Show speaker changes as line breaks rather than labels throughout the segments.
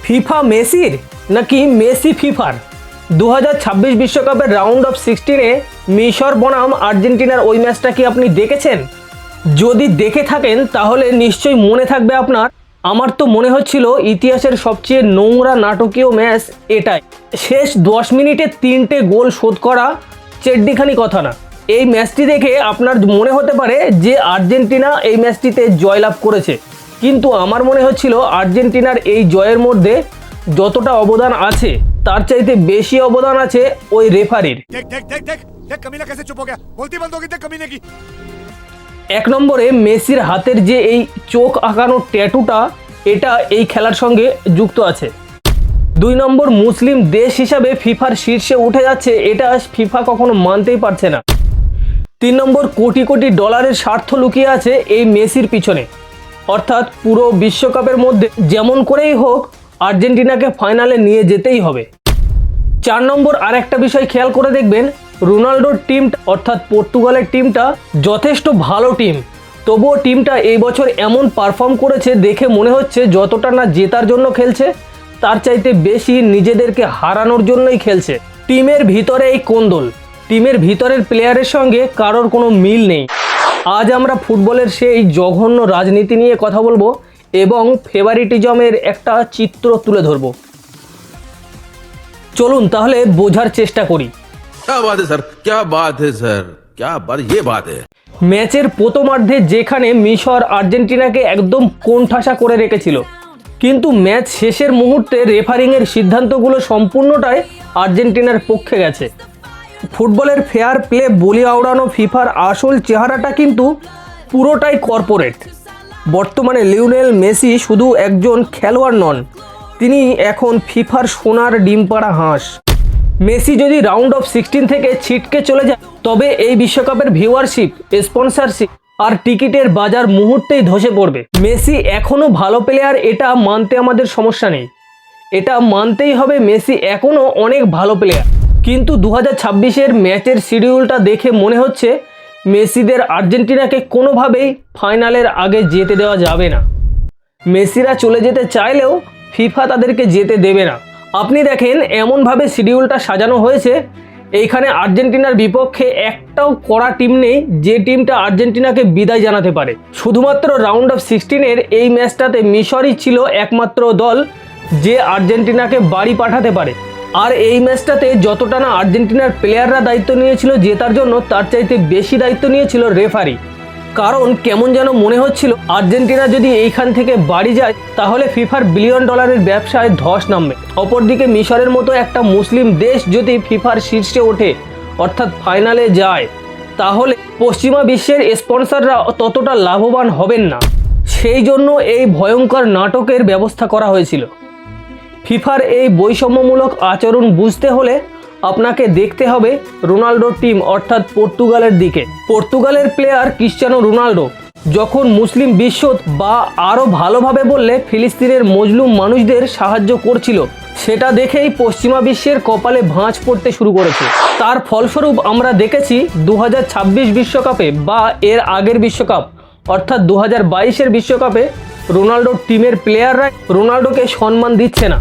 FIFA মেসির নাকি Messi ফিফার? 2026 বিশ্বকাপের রাউন্ড অফ 16-এ মিশর বনাম আর্জেন্টিনার ওই ম্যাচটা কি আপনি দেখেছেন? যদি দেখে থাকেন তাহলে নিশ্চয়ই মনে থাকবে আপনার। আমার তো মনে হচ্ছিল ইতিহাসের সবচেয়ে নোংরা নাটকীয় ম্যাচ এটাই। শেষ 10 মিনিটে 3টে গোল শোধ করা চেড্ডিখানি কথা না। এই ম্যাচটি দেখে আপনার মনে হতে পারে যে আর্জেন্টিনা এই ম্যাচটিতে জয়লাভ করেছে, কিন্তু আমার মনে হচ্ছিল আর্জেন্টিনার এই জয়ের মধ্যে যতটা অবদান আছে তার চাইতে বেশি অবদান আছে ওই রেফারির। এক নম্বরে মেসির হাতের যে এই চোখ আঁকানো ট্যাটুটা, এটা এই খেলার সঙ্গে যুক্ত আছে। 2 নম্বর, মুসলিম দেশ হিসাবে ফিফার শীর্ষে উঠে যাচ্ছে, এটা ফিফা কখনো মানতেই পারছে না। 3 নম্বর, কোটি কোটি ডলারের স্বার্থ লুকিয়ে আছে এই মেসির পিছনে, অর্থাৎ পুরো বিশ্বকাপের মধ্যে যেমন করেই হোক আর্জেন্টিনাকে ফাইনালে নিয়ে যেতেই হবে। 4 নম্বর, আর একটা বিষয় খেয়াল করে দেখবেন, রোনাল্ডোর টিমটা অর্থাৎ পর্তুগালের টিমটা যথেষ্ট ভালো টিম, তবুও টিমটা এই বছর এমন পারফর্ম করেছে দেখে মনে হচ্ছে যতটা না জেতার জন্য খেলছে তার চাইতে বেশি নিজেদেরকে হারানোর জন্যই খেলছে। টিমের ভিতরে এই কোন্দল, টিমের ভিতরের প্লেয়ারের সঙ্গে কারোর কোনো মিল নেই। আজ আমরা ফুটবলের সেই জঘন্য রাজনীতি নিয়ে কথা বলবো এবং ফেভারিটিজমের একটা চিত্র তুলে ধরবো। চলুন তাহলে বোঝার চেষ্টা করি।
क्या बात है सर, क्या बात है सर, क्या बात, ये बात है।
ম্যাচের প্রথমার্ধে যেখানে মিশর আর্জেন্টিনাকে একদম কোণঠাসা করে রেখেছিল, কিন্তু ম্যাচ শেষের মুহূর্তে রেফারিংয়ের সিদ্ধান্তগুলো সম্পূর্ণটাই আর্জেন্টিনার পক্ষে গেছে। ফুটবলের ফেয়ার প্লে বলি আওড়ানো ফিফার আসল চেহারাটা কিন্তু পুরোটাই কর্পোরেট। বর্তমানে লিওনেল মেসি শুধু একজন খেলোয়াড় নন, তিনি এখন ফিফার সোনার ডিম পাড়া হাঁস। মেসি যদি রাউন্ড অফ 16 থেকে ছিটকে চলে যায় তবে এই বিশ্বকাপের ভিউয়ারশিপ, স্পন্সরশিপ আর টিকিটের বাজার মুহূর্তেই ধসে পড়বে। মেসি এখনও ভালো প্লেয়ার, এটা মানতে আমাদের সমস্যা নেই, এটা মানতেই হবে মেসি এখনও অনেক ভালো প্লেয়ার। কিন্তু 2026-এর ম্যাচের শিডিউলটা দেখে মনে হচ্ছে মেসিদের আর্জেন্টিনাকে কোনোভাবেই ফাইনালের আগে যেতে দেওয়া যাবে না। মেসিরা চলে যেতে চাইলেও ফিফা তাদেরকে যেতে দেবে না। আপনি দেখেন এমনভাবে শিডিউলটা সাজানো হয়েছে, এইখানে আর্জেন্টিনার বিপক্ষে একটাও কড়া টিম নেই যে টিমটা আর্জেন্টিনাকে বিদায় জানাতে পারে। শুধুমাত্র রাউন্ড অফ 16-এর এই ম্যাচটাতে মিশরই ছিল একমাত্র দল যে আর্জেন্টিনাকে বাড়ি পাঠাতে পারে। আর এই ম্যাচটাতে যতটা না আর্জেন্টিনার প্লেয়াররা দায়িত্ব নিয়েছিল জেতার জন্য, তার চাইতে বেশি দায়িত্ব নিয়েছিল রেফারি। কারণ কেমন যেন মনে হচ্ছিল আর্জেন্টিনা যদি এইখান থেকে বাড়ি যায় তাহলে ফিফার বিলিয়ন ডলারের ব্যবসায় ধস নামবে। অপরদিকে মিশরের মতো একটা মুসলিম দেশ যদি ফিফার শীর্ষে ওঠে অর্থাৎ ফাইনালে যায়, তাহলে পশ্চিমা বিশ্বের স্পন্সররা ততটা লাভবান হবেন না। সেই জন্য এই ভয়ঙ্কর নাটকের ব্যবস্থা করা হয়েছিল। ফিফার এই বৈষম্যমূলক আচরণ বুঝতে হলে আপনাকে দেখতে হবে রোনাল্ডোর টিম অর্থাৎ পর্তুগালের দিকে। পর্তুগালের প্লেয়ার ক্রিশ্চিয়ানো রোনাল্ডো যখন মুসলিম বিশ্ব বা আরও ভালোভাবে বললে ফিলিস্তিনের মজলুম মানুষদের সাহায্য করছিল, সেটা দেখেই পশ্চিমা বিশ্বের কপালে ভাঁজ পড়তে শুরু করেছে। তার ফলস্বরূপ আমরা দেখেছি 2026 বিশ্বকাপে বা এর আগের বিশ্বকাপ অর্থাৎ 2022-এর বিশ্বকাপে রোনাল্ডোর টিমের প্লেয়াররা রোনাল্ডোকে সম্মান দিচ্ছে না,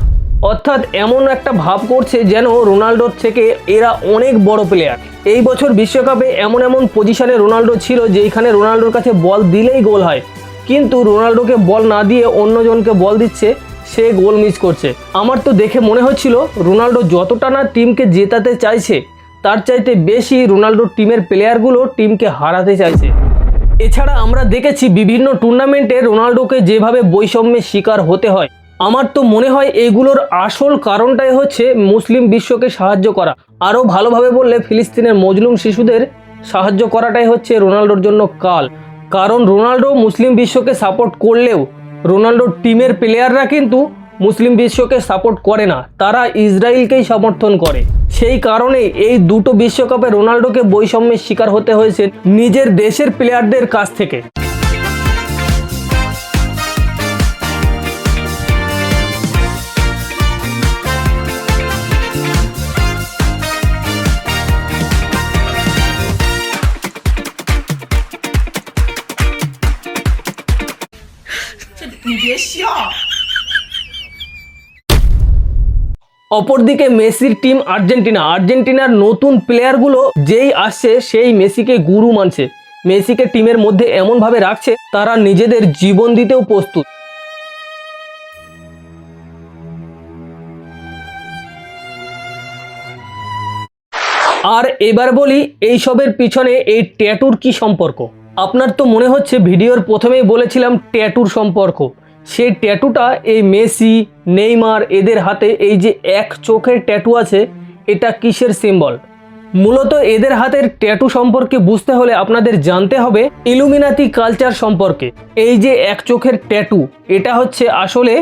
অর্থাৎ এমন একটা ভাব করছে যেন রোনাল্ডোর থেকে এরা অনেক বড় প্লেয়ার। এই বছর বিশ্বকাপে এমন এমন পজিশনে রোনাল্ডো ছিল যেখানে রোনাল্ডোর কাছে বল দিলেই গোল হয়, কিন্তু রোনাল্ডোকে বল না দিয়ে অন্যজনকে বল দিচ্ছে, সে গোল মিস করছে। আমার তো দেখে মনে হচ্ছিল রোনাল্ডো যতটা না টিমকে জেতাতে চাইছে তার চাইতে বেশি রোনাল্ডোর টিমের প্লেয়ারগুলো টিমকে হারাতে চাইছে। এছাড়া আমরা দেখেছি বিভিন্ন টুর্নামেন্টে রোনাল্ডোকে যেভাবে বৈষম্যের শিকার হতে হয়। আমার তো মনে হয় এগুলোর আসল কারণটাই হচ্ছে মুসলিম বিশ্বকে সাহায্য করা, আরও ভালোভাবে বললে ফিলিস্তিনের মজলুম শিশুদের সাহায্য করাটাই হচ্ছে রোনাল্ডোর জন্য কারণ রোনাল্ডো মুসলিম বিশ্বকে সাপোর্ট করলেও রোনাল্ডোর টিমের প্লেয়াররা কিন্তু মুসলিম বিশ্বকে সাপোর্ট করে না, তারা ইসরায়েলকেই সমর্থন করে। সেই কারণে এই দুটো বিশ্বকাপে রোনাল্ডোকে বৈষম্যের শিকার হতে হয়েছে নিজের দেশের প্লেয়ারদের কাছ থেকে। অপরদিকে মেসির টিম আর্জেন্টিনার নতুন প্লেয়ারগুলো যেই আসছে সেই মেসিকে গুরু মানছে, মেসিকে টিমের মধ্যে এমনভাবে রাখছে তারা নিজেদের জীবন দিতেও প্রস্তুত। আর এবার বলি এইসবের পিছনে এই ট্যাটুর কি সম্পর্ক। আপনার তো মনে হচ্ছে ভিডিওর প্রথমেই বলেছিলাম ট্যাটুর সম্পর্ক, সেই ট্যাটুটা এই মেসি নেইমার এদের হাতে এই যে এক চোখের ট্যাটু আছে, এটা কিসের সিম্বল? মূলত এদের হাতের ট্যাটু সম্পর্কে বুঝতে হলে আপনাদের জানতে হবে ইলুমিনাতি কালচার সম্পর্কে। এই যে এক চোখের ট্যাটু, এটা হচ্ছে আসলে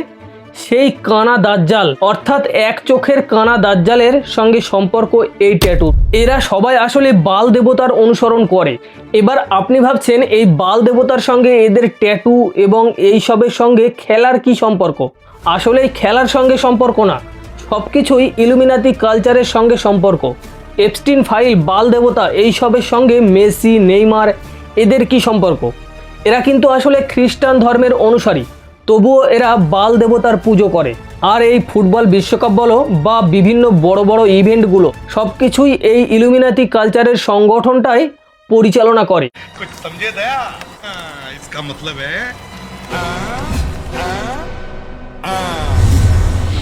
সেই কানা দাজ্জাল, অর্থাৎ এক চোখের কানা দাজ্জালের সঙ্গে সম্পর্ক এই ট্যাটু। এরা সবাই আসলে বাল দেবতার অনুসরণ করে। এবার আপনি ভাবছেন এই বাল দেবতার সঙ্গে এদের ট্যাটু এবং এই সবের সঙ্গে খেলার কি সম্পর্ক? আসলে এই খেলার সঙ্গে সম্পর্ক না, সব কিছুই ইলুমিনাতি কালচারের সঙ্গে সম্পর্ক। এপস্টিন ফাইল, বাল দেবতা, এই সবের সঙ্গে মেসি নেইমার এদের কি সম্পর্ক? এরা কিন্তু আসলে খ্রিস্টান ধর্মের অনুসারী, তবুও এরা বাল দেবতার পুজো করে। আর এই ফুটবল বিশ্বকাপ বলো বা বিভিন্ন বড় বড় ইভেন্টগুলো সব কিছুই এই ইলুমিনাতি কালচারের সংগঠনটাই পরিচালনা করে।
कुछ समझे दया? इसका मतलब है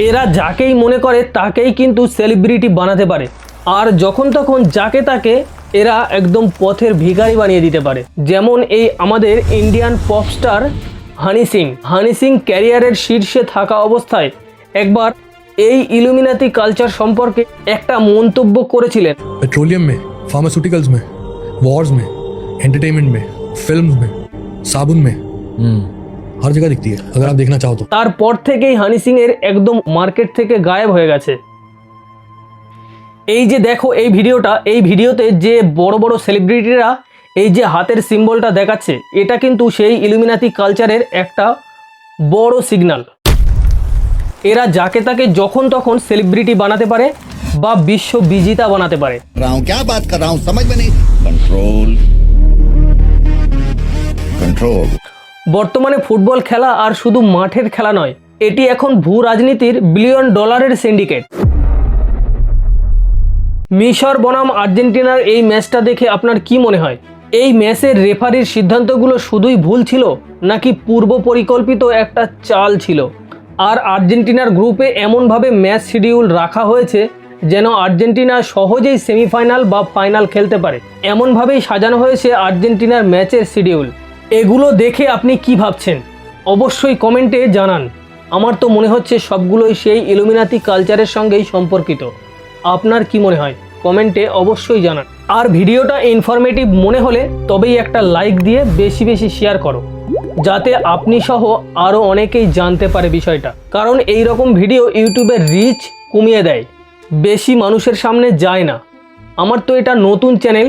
এরা যাকেই মনে করে তাকেই কিন্তু সেলিব্রিটি বানাতে পারে, আর যখন তখন যাকে তাকে এরা একদম পথের ভিখারি বানিয়ে দিতে পারে। যেমন এই আমাদের Indian pop star Honey Singh ক্যারিয়ারের শীর্ষে থাকা অবস্থায় একবার এই ইলুমিনাতি কালচার সম্পর্কে একটা মন্তব্য করেছিলেন।
पेट्रोलियम में, फार्मास्यूटिकल्स में, वॉर्स में, एंटरटेनमेंट में, फिल्म्स में, साबुन में, हर जगह दिखती है अगर आप देखना चाहो तो।
তারপর থেকেই হানি সিং এর একদম মার্কেট থেকে গায়েব হয়ে গেছে। এই যে দেখো এই ভিডিওটা, এই ভিডিওতে যে বড় বড় সেলিব্রিটিরা এই যে হাতের সিম্বলটা দেখাচ্ছে, এটা কিন্তু সেই ইলুমিনাতি কালচারের একটা বড় সিগন্যাল। এরা যাকে তাকে যখন তখন সেলিব্রিটি বানাতে পারে বা বিশ্ব বিজেতা বানাতে পারে।
क्या बात कर रहा हूँ समझ में नहीं। Control control.
বর্তমানে ফুটবল খেলা আর শুধু মাঠের খেলা নয়, এটি এখন ভূ রাজনীতির বিলিয়ন ডলারের সিন্ডিকেট। মিশর বনাম আর্জেন্টিনার এই ম্যাচটা দেখে আপনার কি মনে হয়? এই ম্যাচের রেফারির সিদ্ধান্তগুলো শুধুই ভুল ছিল নাকি পূর্ব পরিকল্পিত একটা চাল ছিল? আর আর্জেন্টিনার গ্রুপে এমনভাবে ম্যাচ শিডিউল রাখা হয়েছে যেন আর্জেন্টিনা সহজেই সেমিফাইনাল বা ফাইনাল খেলতে পারে, এমনভাবেই সাজানো হয়েছে আর্জেন্টিনার ম্যাচের শিডিউল। এগুলো দেখে আপনি কি ভাবছেন অবশ্যই কমেন্টে জানান। আমার তো মনে হচ্ছে সবগুলোই সেই ইলুমিনাতি কালচারের সঙ্গেই সম্পর্কিত। আপনার কি মনে হয় কমেন্টে অবশ্যই জানান। আর ভিডিওটা ইনফরমেটিভ মনে হলে তবেই একটা লাইক দিয়ে বেশি বেশি শেয়ার করো, যাতে আপনি সহ আরও অনেকেই জানতে পারে বিষয়টা। কারণ এই রকম ভিডিও ইউটিউবের রিচ কমিয়ে দেয়, বেশি মানুষের সামনে যায় না। আমার তো এটা নতুন চ্যানেল,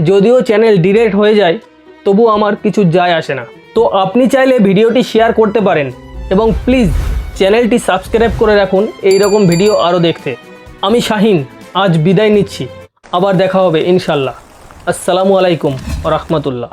যদিও চ্যানেল ডিরেক্ট হয়ে যায় তবু আমার কিছু যায় আসে না। তো আপনি চাইলে ভিডিওটি শেয়ার করতে পারেন এবং প্লিজ চ্যানেলটি সাবস্ক্রাইব করে রাখুন এই রকম ভিডিও আরও দেখতে। আমি শাহিন আজ বিদায় নিচ্ছি, আবার দেখা হবে ইনশাল্লাহ। আসসালামু আলাইকুম ওয়া রাহমাতুল্লাহ।